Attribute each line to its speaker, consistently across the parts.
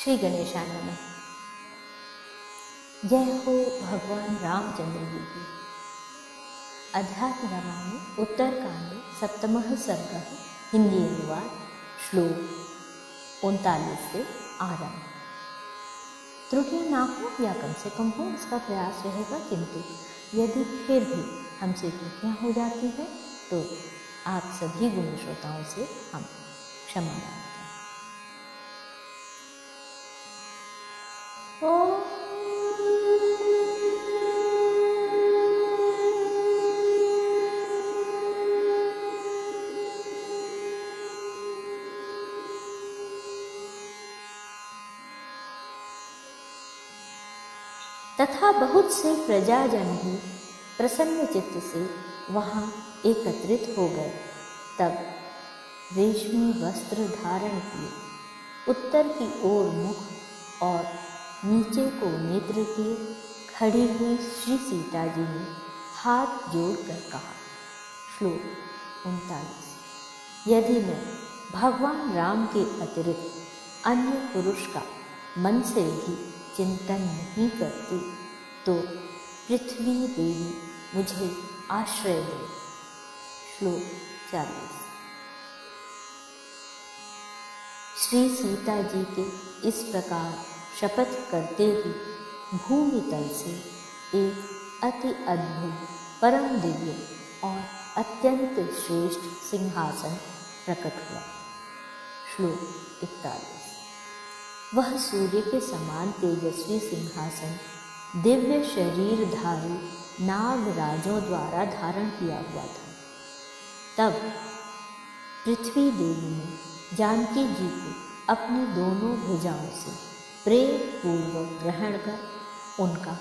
Speaker 1: श्री गणेशाय नमः। जय हो भगवान रामचंद्र जी की। अध्यात्म रामायण उत्तरकांड सप्तमः सर्गः हिंदी अनुवाद श्लोक 39 से आरंभ। त्रुटियां ना हो या कम से कम हो इसका प्रयास रहेगा, किंतु यदि फिर भी हमसे त्रुटियां हो जाती हैं तो आप सभी गुणी श्रोताओं से हम क्षमा मांगते हैं। तथा बहुत से प्रजाजन भी प्रसन्न चित्त से वहां एकत्रित हो गए। तब रेशमी वस्त्र धारण किए, उत्तर की ओर मुख और नीचे को नेत्र किए खड़ी हुई श्री सीता जी ने हाथ जोड़कर कहा। श्लोक 39। यदि मैं भगवान राम के अतिरिक्त अन्य पुरुष का मन से भी चिंतन नहीं करती तो पृथ्वी देवी मुझे आश्रय दे। श्लोक 40। श्री सीता जी के इस प्रकार शपथ करते ही भूमि तल से एक अति अद्भुत परम दिव्य और अत्यंत श्रेष्ठ सिंहासन प्रकट हुआ। श्लोक 41। वह सूर्य के समान तेजस्वी सिंहासन दिव्य शरीरधारी नागराजों द्वारा धारण किया हुआ था। तब पृथ्वी देवी ने जानकी जी को अपनी दोनों भुजाओं से प्रेम पूर्वक ग्रहण कर उनका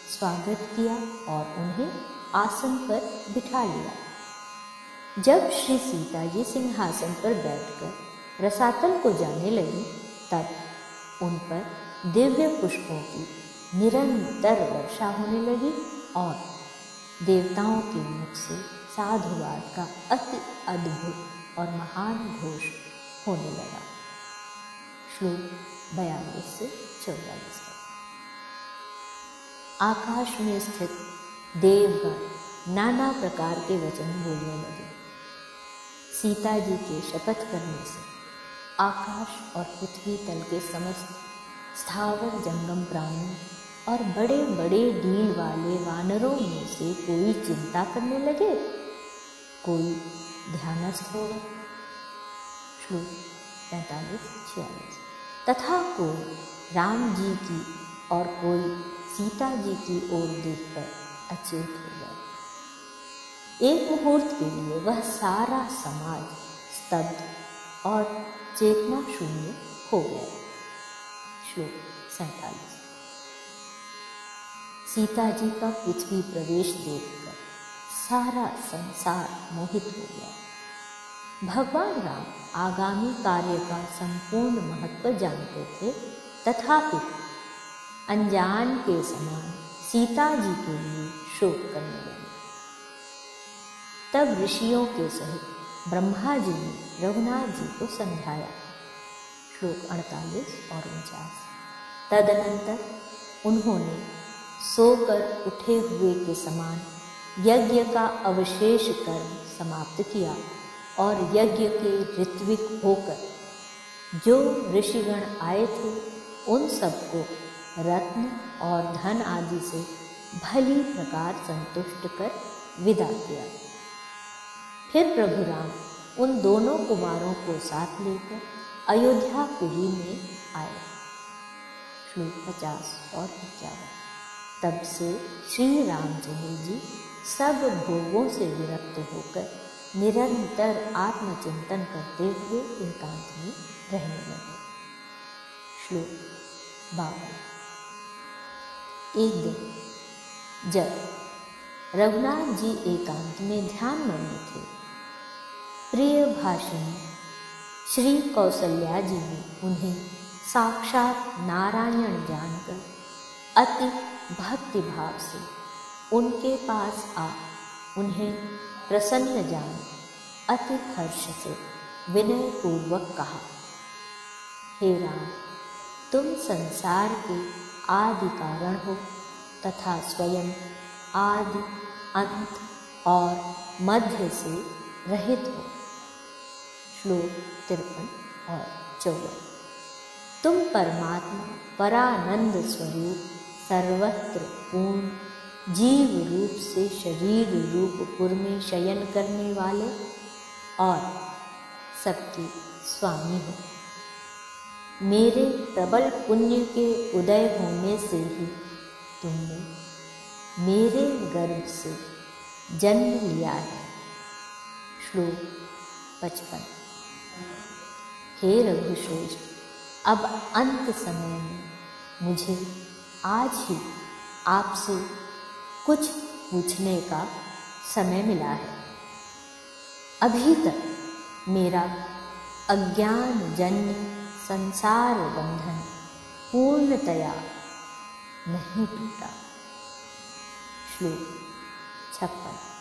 Speaker 1: स्वागत किया और उन्हें आसन पर बिठा लिया। जब श्री सीता जी सिंहासन पर बैठकर रसातल को जाने लगी तब उन पर दिव्य पुष्पों की निरंतर वर्षा होने लगी और देवताओं के मुख से साधुवाद का अति अद्भुत और महान घोष होने लगा। श्लोक 42 से 44 तक। आकाश में स्थित देवगण नाना प्रकार के वचन बोलने लगे। सीता जी के शपथ करने से आकाश और पृथ्वी तल के समस्त स्थावर जंगम प्राणी और बड़े बड़े ढील वाले वानरों में से कोई चिंता करने लगे, कोई ध्यानस्थ हो गए। श्लोक 45-46। तथा कोई राम जी की और कोई सीता जी की ओर देखकर अचेत हो गया। एक मुहूर्त के लिए वह सारा समाज स्तब्ध और चेतना शून्य हो गया। श्लोक 47। सीता जी का पृथ्वी प्रवेश देखकर सारा संसार मोहित हो गया। भगवान राम आगामी कार्य का संपूर्ण महत्व जानते थे, तथापि अनजान के समान सीता जी के लिए शोक करने लगे। तब ऋषियों के सहित ब्रह्मा जी ने रघुनाथ जी को समझाया। श्लोक 48 और 49। तदनंतर उन्होंने सोकर उठे हुए के समान यज्ञ का अवशेष कर्म समाप्त किया और यज्ञ के ऋत्विक होकर जो ऋषिगण आए थे उन सबको रत्न और धन आदि से भली प्रकार संतुष्ट कर विदा किया। फिर प्रभु राम उन दोनों कुमारों को साथ लेकर अयोध्यापुरी में आए। श्लोक 50 और 51। तब से श्री रामचंद्र जी सब भोगों से विरक्त होकर निरंतर आत्मचिंतन करते हुए एकांत में रहने लगे। श्लोक 52। एक दिन जब रघुनाथ जी एकांत में ध्यान मग्न थे, प्रिय भाषिणी श्री कौसल्या जी ने उन्हें साक्षात नारायण जानकर अति भक्तिभाव से उनके पास आ उन्हें प्रसन्न जान अति हर्ष से विनय पूर्वक कहा, हे राम, तुम संसार के आदि कारण हो तथा स्वयं आदि, अंत और मध्य से रहित हो। श्लोक 53 और 54। तुम परमात्मा परानंद स्वरूप सर्वत्र पूर्ण जीव रूप से शरीर रूप पुर में शयन करने वाले और सबके स्वामी हो। मेरे प्रबल पुण्य के उदय होने से ही तुमने मेरे गर्भ से जन्म लिया है। श्लोक 55। हे रघुश्रेष्ठ, अब अंत समय में मुझे आज ही आपसे कुछ पूछने का समय मिला है। अभी तक मेरा अज्ञान जन्य संसार बंधन पूर्णतया नहीं टूटा। श्लोक 56।